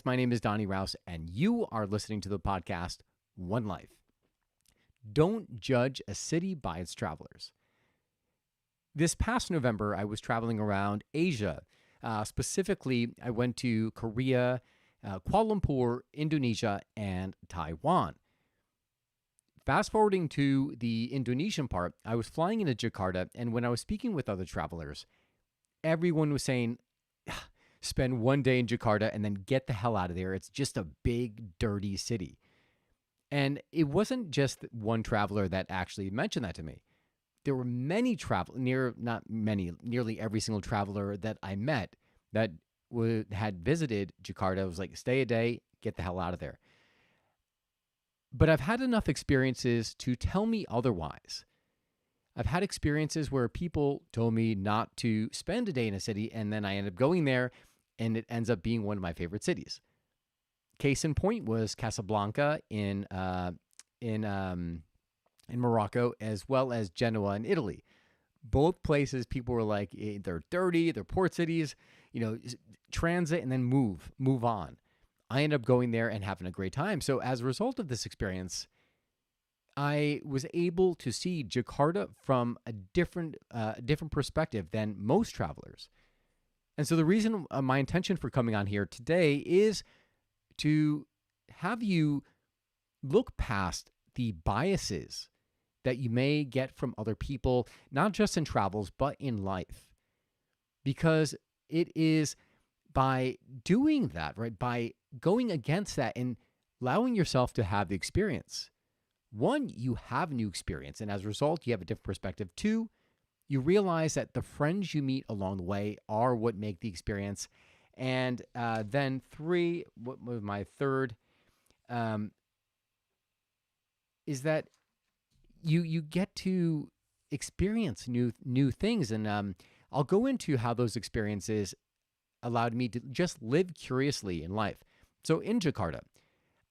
My name is Donnie Rouse, and you are listening to the podcast One Life. Don't judge a city by its travelers. This past November, I was traveling around Asia. Specifically, I went to Korea, Kuala Lumpur, Indonesia, and Taiwan. Fast forwarding to the Indonesian part, I was flying into Jakarta, and when I was speaking with other travelers, everyone was saying, spend one day in Jakarta and then get the hell out of there. It's just a big, dirty city. And it wasn't just one traveler that actually mentioned that to me. There were many nearly every single traveler that I met that had visited Jakarta was like, stay a day, get the hell out of there. But I've had enough experiences to tell me otherwise. I've had experiences where people told me not to spend a day in a city, and then I end up going there, and it ends up being one of my favorite cities. Case in point was Casablanca in Morocco, as well as Genoa in Italy. Both places, people were like, they're dirty, they're port cities, transit and then move on. I ended up going there and having a great time. So as a result of this experience, I was able to see Jakarta from a different perspective than most travelers. And so the reason, my intention for coming on here today is to have you look past the biases that you may get from other people, not just in travels, but in life. Because it is by doing that, right, by going against that and allowing yourself to have the experience. One, you have a new experience, and as a result, you have a different perspective. Two, you realize that the friends you meet along the way are what make the experience. And then three, what was my third, is that you get to experience new things. And I'll go into how those experiences allowed me to just live curiously in life. So in Jakarta,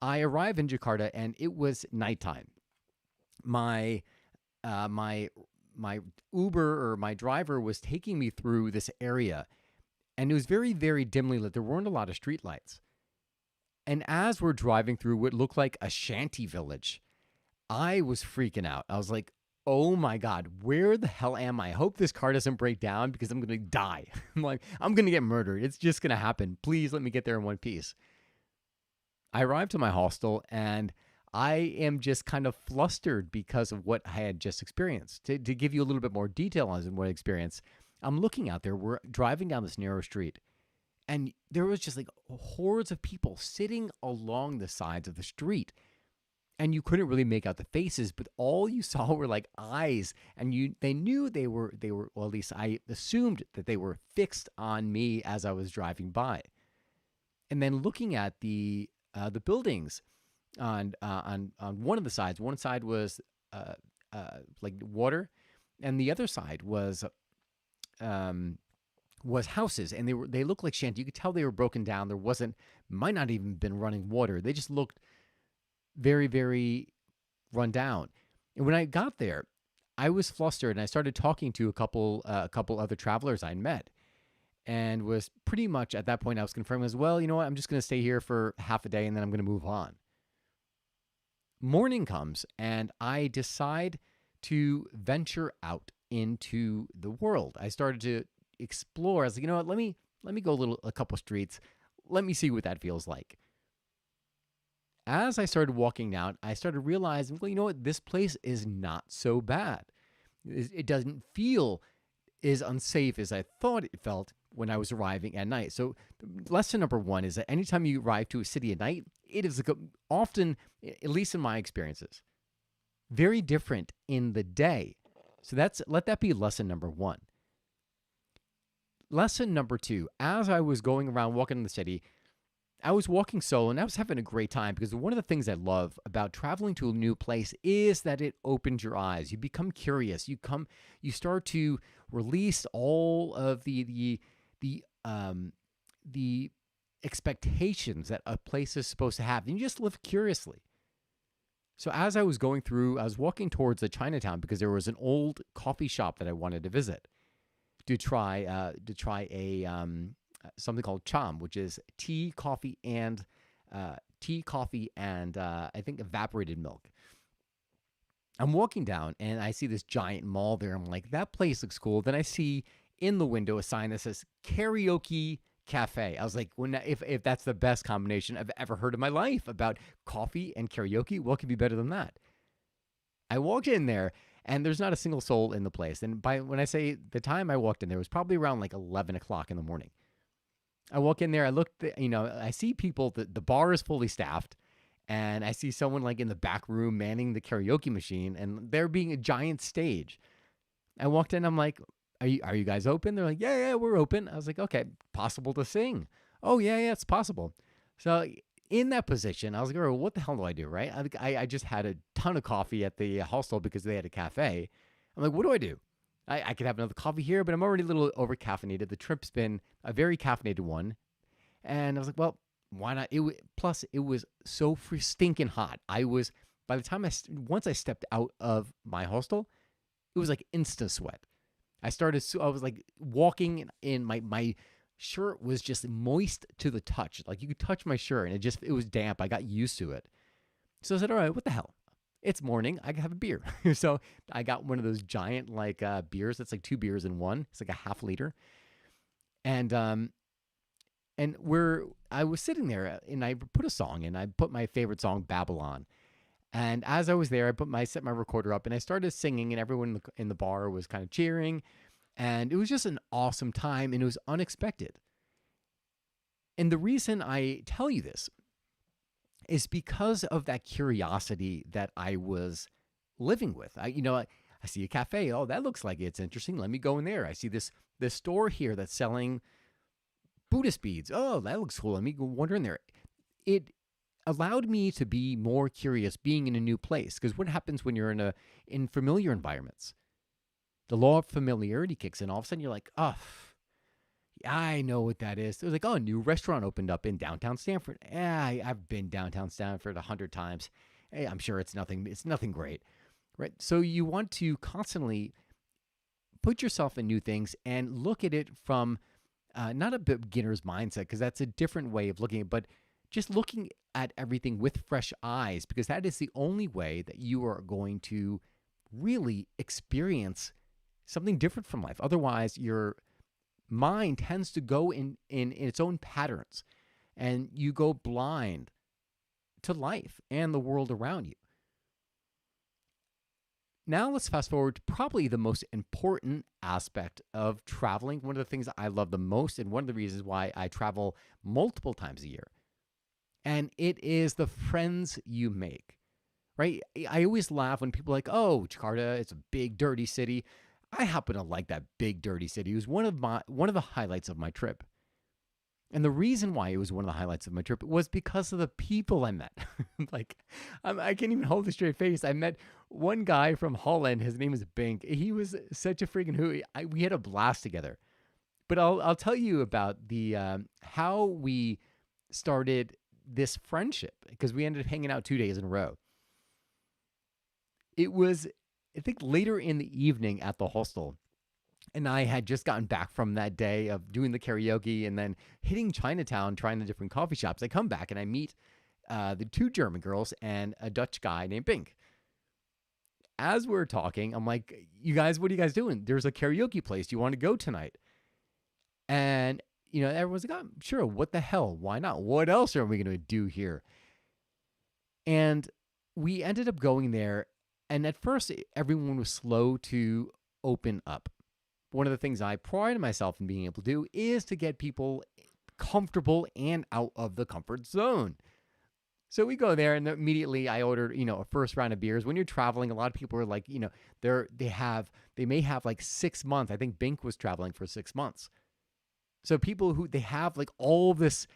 I arrived in Jakarta and it was nighttime. My Uber or my driver was taking me through this area, and it was very, very dimly lit. There weren't a lot of street lights. And as we're driving through what looked like a shanty village, I was freaking out. I was like, oh my God, where the hell am I? I hope this car doesn't break down because I'm going to die. I'm going to get murdered. It's just going to happen. Please let me get there in one piece. I arrived to my hostel and I am just kind of flustered because of what I had just experienced. To give you a little bit more detail on what I experienced, I'm looking out there. We're driving down this narrow street, and there was just like hordes of people sitting along the sides of the street. And you couldn't really make out the faces, but all you saw were like eyes, and they knew they were, well, at least I assumed that they were fixed on me as I was driving by. And then looking at the buildings on one of the sides. One side was like water, and the other side was houses, and they looked like shanty. You could tell they were broken down. There might not even been running water. They just looked very, very run down. And when I got there, I was flustered, and I started talking to a couple other travelers I met, and was pretty much at that point I was confirming as well. You know what? I'm just going to stay here for half a day, and then I'm going to move on. Morning comes, and I decide to venture out into the world. I started to explore. I was like, you know what? Let me go a couple streets. Let me see what that feels like. As I started walking down, I started realizing, well, you know what? This place is not so bad. It doesn't feel as unsafe as I thought it felt when I was arriving at night. So lesson number one is that anytime you arrive to a city at night, it is often, at least in my experiences, very different in the day. So let that be lesson number one. Lesson number two, as I was going around walking in the city, I was walking solo and I was having a great time, because one of the things I love about traveling to a new place is that it opens your eyes. You become curious. You start to release all of the expectations that a place is supposed to have, and you just live curiously. So as I was going through, I was walking towards the Chinatown because there was an old coffee shop that I wanted to visit to try a something called cham, which is tea, coffee, and I think evaporated milk. I'm walking down and I see this giant mall there. I'm like, that place looks cool. Then I see in the window a sign that says karaoke cafe. I was like, if that's the best combination I've ever heard in my life about coffee and karaoke, what could be better than that? I walked in there and there's not a single soul in the place. And when I say the time I walked in there was probably around like 11 o'clock in the morning. I walk in there, I look, I see people, the bar is fully staffed. And I see someone like in the back room manning the karaoke machine, and there being a giant stage. I walked in, I'm like, are you guys open? They're like, yeah, we're open. I was like, okay, possible to sing. Oh, yeah, it's possible. So in that position, I was like, oh, what the hell do I do, right? I just had a ton of coffee at the hostel because they had a cafe. I'm like, what do I do? I could have another coffee here, but I'm already a little over caffeinated. The trip's been a very caffeinated one. And I was like, well, why not? Plus, it was so stinking hot. By the time once I stepped out of my hostel, it was like instant sweat. I was like walking in my shirt was just moist to the touch. Like you could touch my shirt and it was damp. I got used to it. So I said, all right, what the hell? It's morning. I can have a beer. So I got one of those giant beers. That's like 2 beers in one. It's like a half liter. And I was sitting there and I put a song in. I put my favorite song, Babylon. And as I was there, I set my recorder up and I started singing, and everyone in the bar was kind of cheering. And it was just an awesome time, and it was unexpected. And the reason I tell you this is because of that curiosity that I was living with. I see a cafe. Oh, that looks like it's interesting. Let me go in there. I see this store here that's selling Buddhist beads. Oh, that looks cool. Let me go wander in there. It allowed me to be more curious being in a new place, because what happens when you're in familiar environments? The law of familiarity kicks in. All of a sudden you're like, oh, I know what that is. It was like, oh, a new restaurant opened up in downtown Stanford. Yeah, I've been downtown Stanford 100 times. Hey, I'm sure it's nothing great, right? So you want to constantly put yourself in new things and look at it from not a beginner's mindset, because that's a different way of looking at it, but just looking at everything with fresh eyes, because that is the only way that you are going to really experience something different from life. Otherwise, your mind tends to go in its own patterns, and you go blind to life and the world around you. Now let's fast forward to probably the most important aspect of traveling. One of the things I love the most, and one of the reasons why I travel multiple times a year. And it is the friends you make, right? I always laugh when people are like, oh, Jakarta, it's a big, dirty city. I happen to like that big, dirty city. It was one of the highlights of my trip. And the reason why it was one of the highlights of my trip was because of the people I met. I can't even hold a straight face. I met one guy from Holland. His name is Bink. He was such a freaking hoot. We had a blast together. But I'll tell you about the how we started this friendship, because we ended up hanging out 2 days in a row. It was, I think, later in the evening at the hostel. And I had just gotten back from that day of doing the karaoke and then hitting Chinatown, trying the different coffee shops. I come back and I meet the 2 German girls and a Dutch guy named Bink. As we're talking, I'm like, you guys, what are you guys doing? There's a karaoke place. Do you want to go tonight? And, everyone's like, oh, sure. What the hell? Why not? What else are we going to do here? And we ended up going there. And at first, everyone was slow to open up. One of the things I pride myself in being able to do is to get people comfortable and out of the comfort zone. So we go there, and immediately I ordered, a first round of beers. When you're traveling, a lot of people are like, they may have like 6 months. I think Bink was traveling for 6 months. So people who they have like all of this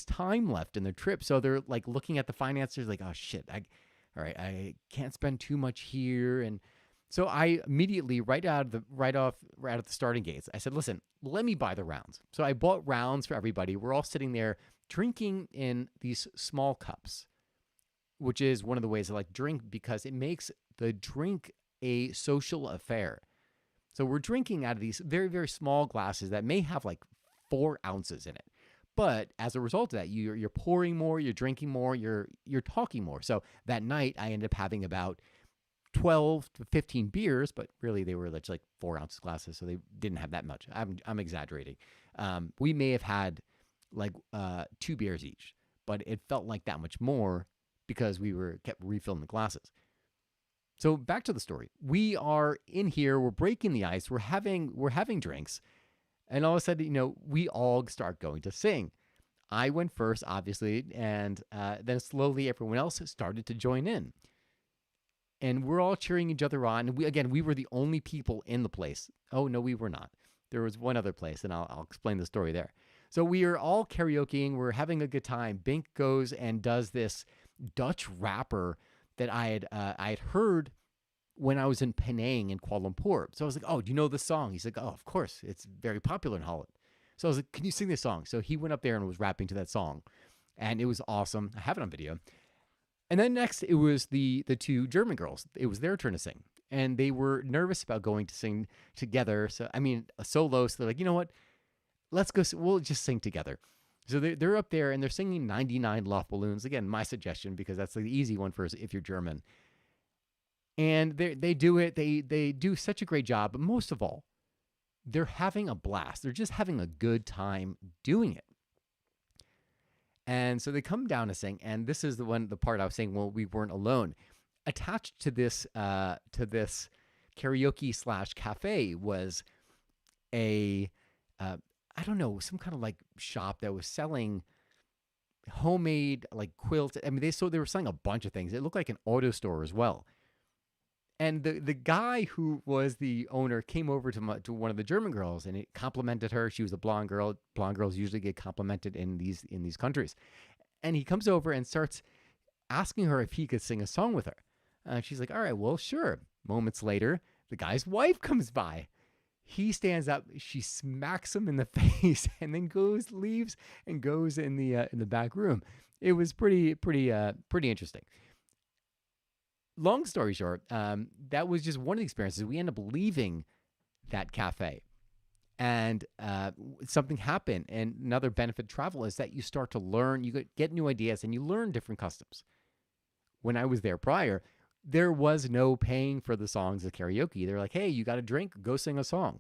time left in their trip. So they're like looking at the finances like, oh shit, I can't spend too much here. And so I immediately, right out of the starting gates, I said, listen, let me buy the rounds. So I bought rounds for everybody. We're all sitting there drinking in these small cups, which is one of the ways I like to drink, because it makes the drink a social affair. So we're drinking out of these very, very small glasses that may have like 4 ounces in it. But as a result of that, you're pouring more, you're drinking more, you're talking more. So that night, I ended up having about 12 to 15 beers, but really they were like 4 ounce glasses, so they didn't have that much. I'm exaggerating. We may have had like 2 beers each, but it felt like that much more because we were kept refilling the glasses. So back to the story. We are in here, we're breaking the ice, we're having drinks, and all of a sudden, we all start going to sing. I went first, obviously, and then slowly everyone else started to join in. And we're all cheering each other on. And we were the only people in the place. Oh, no, we were not. There was one other place, and I'll explain the story there. So we are all karaokeing. We're having a good time. Bink goes and does this Dutch rapper that I had heard when I was in Penang in Kuala Lumpur. So I was like, oh, do you know this song? He's like, oh, of course. It's very popular in Holland. So I was like, can you sing this song? So he went up there and was rapping to that song. And it was awesome. I have it on video. And then next, it was the 2 German girls. It was their turn to sing. And they were nervous about going to sing together. So, I mean, a solo. So they're like, you know what? Let's go. We'll just sing together. So they're up there and they're singing 99 Luftballons. Again, my suggestion, because that's the easy one for if you're German. And they do it. They do such a great job. But most of all, they're having a blast. They're just having a good time doing it. And so they come down to sing, and this is the part I was saying, well, we weren't alone. Attached to this karaoke / cafe was a I don't know, some kind of like shop that was selling homemade like quilts. I mean, they were selling a bunch of things. It looked like an auto store as well. And the guy who was the owner came over to one of the German girls, and it complimented her. She was a blonde girl. Blonde girls usually get complimented in these countries. And he comes over and starts asking her if he could sing a song with her. And she's like, all right, well, sure. Moments later, the guy's wife comes by. He stands up. She smacks him in the face, and then leaves, and goes in the back room. It was pretty interesting. Long story short, that was just one of the experiences. We ended up leaving that cafe, and something happened. And another benefit of travel is that you start to learn, you get new ideas, and you learn different customs. When I was there prior, there was no paying for the songs of karaoke. They're like, hey, you got a drink? Go sing a song.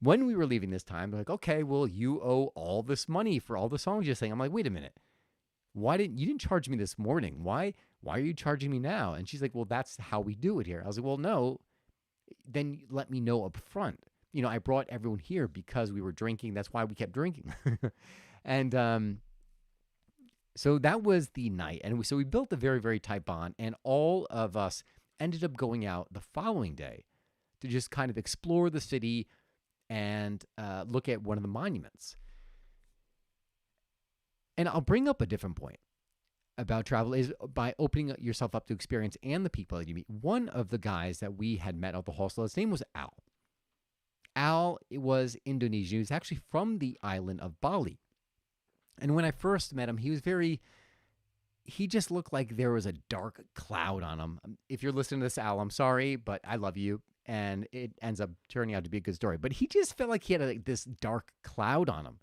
When we were leaving this time, they're like, okay, well, you owe all this money for all the songs you sang. I'm like, wait a minute. You didn't charge me this morning? Why are you charging me now? And she's like, well, that's how we do it here. I was like, well, no, then let me know up front. I brought everyone here because we were drinking. That's why we kept drinking. And so that was the night. And so we built a very, very tight bond. And all of us ended up going out the following day to just kind of explore the city and look at one of the monuments. And I'll bring up a different point about travel is by opening yourself up to experience and the people that you meet. One of the guys that we had met at the hostel, his name was Al. Al was Indonesian. He was actually from the island of Bali. And when I first met him, he just looked like there was a dark cloud on him. If you're listening to this, Al, I'm sorry, but I love you. And it ends up turning out to be a good story. But he just felt like he had this dark cloud on him.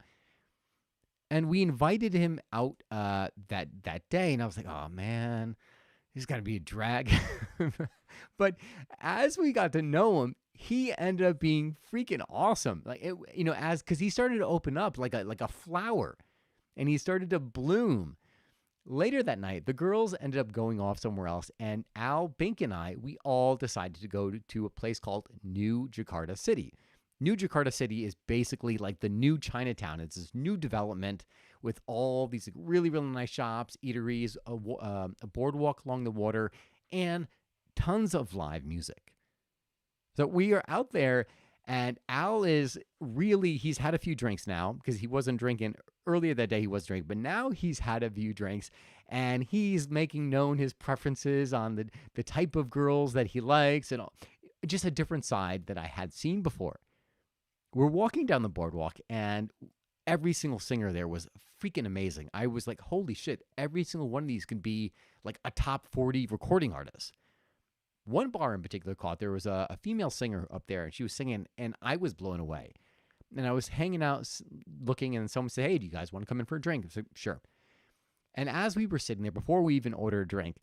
And we invited him out that day, and I was like, oh, man, he's got to be a drag. But as we got to know him, he ended up being freaking awesome. Because he started to open up like a flower, and he started to bloom. Later that night, the girls ended up going off somewhere else, and Al, Bink, and I, we all decided to go to a place called New Jakarta City. New Jakarta City is basically like the new Chinatown. It's this new development with all these really, really nice shops, eateries, a boardwalk along the water, and tons of live music. So we are out there, and Al he's had a few drinks now because he wasn't drinking. Earlier that day he was drinking, but now he's had a few drinks, and he's making known his preferences on the type of girls that he likes, and just a different side that I had seen before. We're walking down the boardwalk, and every single singer there was freaking amazing. I was like, holy shit, every single one of these can be like a top 40 recording artist. One bar in particular there was a female singer up there, and she was singing, and I was blown away. And I was hanging out looking, and someone said, "Hey, do you guys want to come in for a drink?" I said, "Sure." And as we were sitting there, before we even ordered a drink,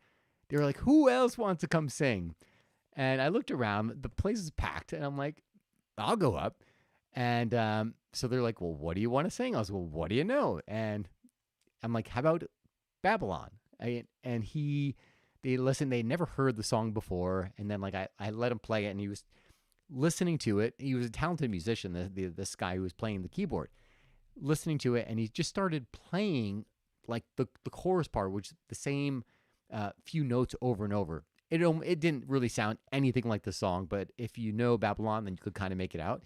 they were like, "Who else wants to come sing?" And I looked around, the place is packed, and I'm like, "I'll go up." And so they're like, "Well, what do you want to sing?" I was, "Well, what do you know?" And I'm like, "How about Babylon?" And they listened. They never heard the song before, and then like I let him play it, and he was listening to it. He was a talented musician. This guy who was playing the keyboard, listening to it, and he just started playing like the chorus part, which is the same few notes over and over. It didn't really sound anything like the song, but if you know Babylon, then you could kind of make it out.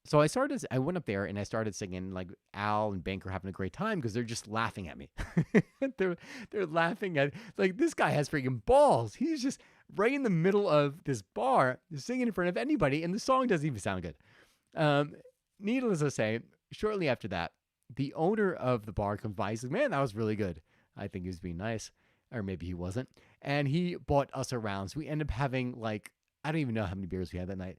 So I went up there and I started singing. Like Al and Banker having a great time because they're just laughing at me. they're they're laughing at, like, this guy has freaking balls. He's just right in the middle of this bar singing in front of anybody, and the song doesn't even sound good. Um, Needless to say, shortly after that, the owner of the bar comes by. He's like, "Man, that was really good." I think he was being nice, or maybe he wasn't. And he bought us around. So we ended up having, like, I don't even know how many beers we had that night.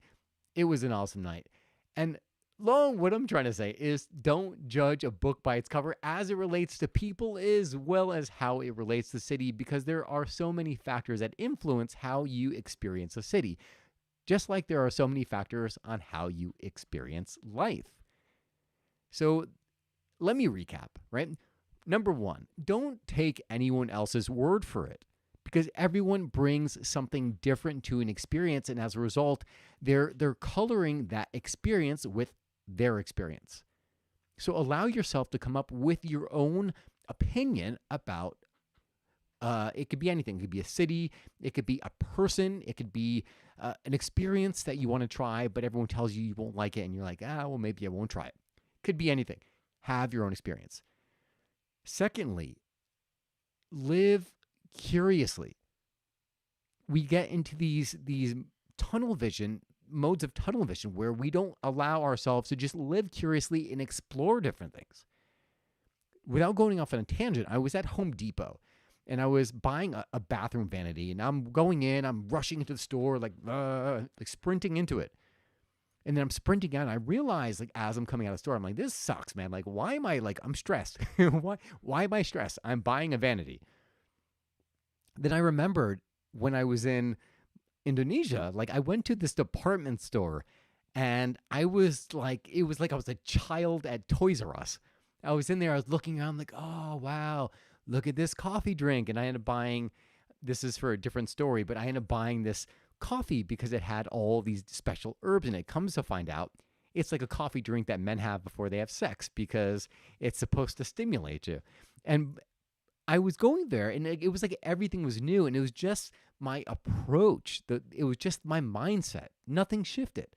It was an awesome night. And what I'm trying to say is, don't judge a book by its cover as it relates to people as well as how it relates to the city, because there are so many factors that influence how you experience a city, just like there are so many factors on how you experience life. So let me recap, right? Number one, don't take anyone else's word for it, because everyone brings something different to an experience, and as a result, they're coloring that experience with their experience. So allow yourself to come up with your own opinion about it. Could be anything. It could be a city, it could be a person, it could be an experience that you want to try, but everyone tells you you won't like it, and you're like, well, maybe I won't try it. Could be anything. Have your own experience. Secondly, live curiously. We get into these tunnel vision modes of tunnel vision where we don't allow ourselves to just live curiously and explore different things. Without going off on a tangent, I was at Home Depot and I was buying a bathroom vanity, and I'm going in, I'm rushing into the store, like sprinting into it. And then I'm sprinting out, and I realize, like, as I'm coming out of the store, I'm like, this sucks, man. Like, why am I, like, I'm stressed. why am I stressed? I'm buying a vanity. Then I remembered when I was in Indonesia, like, I went to this department store, and I was like, it was like I was a child at Toys R Us. I was in there, I was looking around, like, oh, wow, look at this coffee drink. And I ended up buying, this is for a different story, but I ended up buying this coffee because it had all these special herbs in it. Comes to find out, it's like a coffee drink that men have before they have sex because it's supposed to stimulate you. And I was going there, and it was like everything was new, and it was just my approach. It was just my mindset. Nothing shifted.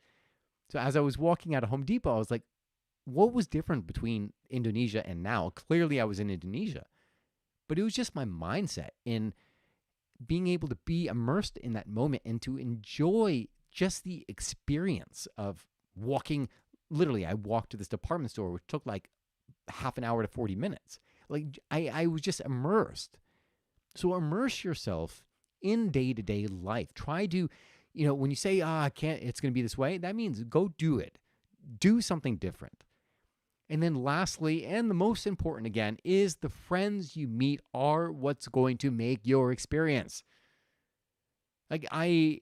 So as I was walking out of Home Depot, I was like, what was different between Indonesia and now? Clearly, I was in Indonesia, but it was just my mindset in being able to be immersed in that moment and to enjoy just the experience of walking. Literally, I walked to this department store, which took like half an hour to 40 minutes. Like, I was just immersed. So immerse yourself in day-to-day life. Try to, when you say, I can't, it's going to be this way, that means go do it. Do something different. And then lastly, and the most important again, is the friends you meet are what's going to make your experience. Like, I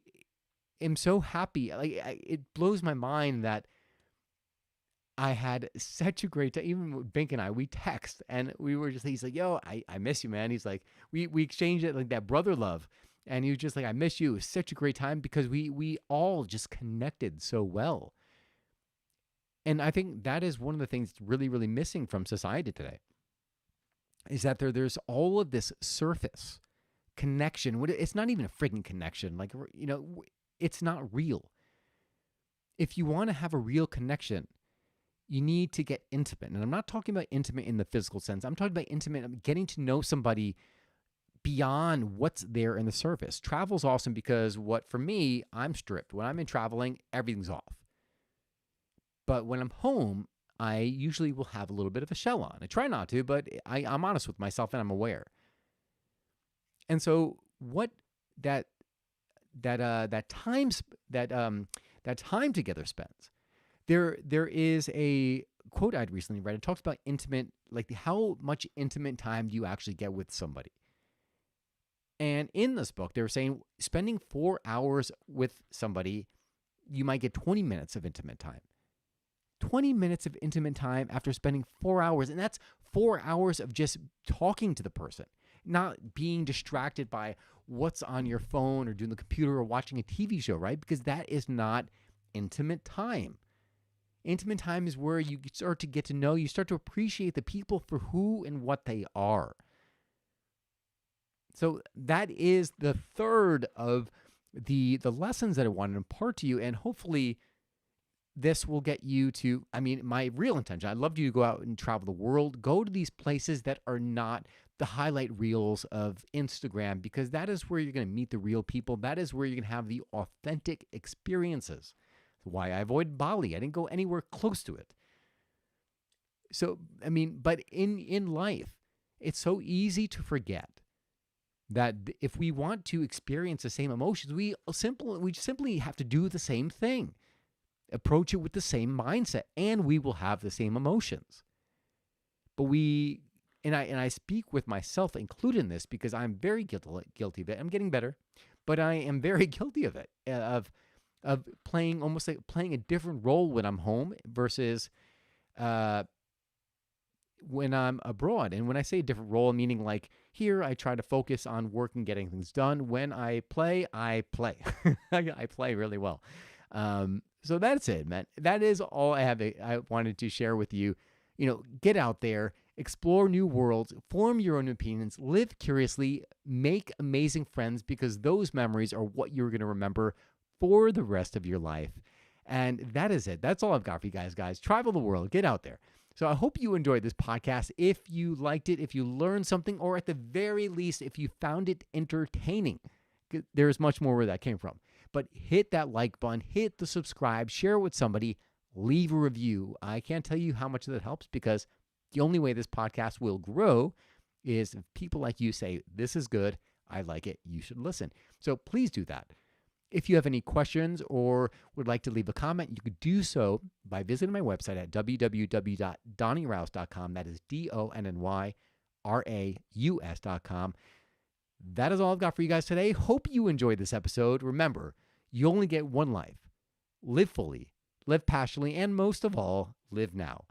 am so happy. Like, it blows my mind that I had such a great time. Even with Bink and I, we text, and we were just, he's like, yo, I miss you, man. He's like, we exchanged it like that brother love. And he was just like, I miss you. It was such a great time because we all just connected so well. And I think that is one of the things that's really, really missing from society today, is that there's all of this surface connection. It's not even a freaking connection. Like, it's not real. If you want to have a real connection, you need to get intimate. And I'm not talking about intimate in the physical sense. I'm talking about intimate, getting to know somebody beyond what's there in the surface. Travel's awesome because for me, I'm stripped. When I'm in traveling, everything's off. But when I'm home, I usually will have a little bit of a shell on. I try not to, but I'm honest with myself and I'm aware. And so what that time together spends, There is a quote I'd recently read. It talks about intimate, like how much intimate time do you actually get with somebody. And in this book, they were saying spending 4 hours with somebody, you might get 20 minutes of intimate time. 20 minutes of intimate time after spending 4 hours. And that's 4 hours of just talking to the person, not being distracted by what's on your phone or doing the computer or watching a TV show, right? Because that is not intimate time. Intimate time is where you start to get to know, you start to appreciate the people for who and what they are. So that is the third of the lessons that I want to impart to you. And hopefully this will get you to, my real intention, I'd love you to go out and travel the world, go to these places that are not the highlight reels of Instagram, because that is where you're going to meet the real people. That is where you're going to have the authentic experiences. That's why I avoided Bali. I didn't go anywhere close to it. So, but in life, it's so easy to forget that if we want to experience the same emotions, we simply have to do the same thing. Approach it with the same mindset, and we will have the same emotions. But I speak with myself included in this, because I'm very guilty of it. I'm getting better, but I am very guilty of it, of playing almost like playing a different role when I'm home versus when I'm abroad. And when I say a different role, meaning like here, I try to focus on work and getting things done. When I play, I play. I play really well. So that's it, man. That is all I wanted to share with you. Get out there, explore new worlds, form your own opinions, live curiously, make amazing friends, because those memories are what you're going to remember for the rest of your life. And that is it. That's all I've got for you guys. Travel the world, get out there. So I hope you enjoyed this podcast. If you liked it, if you learned something, or at the very least, if you found it entertaining, there's much more where that came from. But hit that like button, hit the subscribe, share it with somebody, leave a review. I can't tell you how much that helps, because the only way this podcast will grow is if people like you say, this is good, I like it, you should listen. So please do that. If you have any questions or would like to leave a comment, you could do so by visiting my website at www.donnyrouse.com. That is DONNYRAUS.com. That is all I've got for you guys today. Hope you enjoyed this episode. Remember, you only get one life. Live fully, live passionately, and most of all, live now.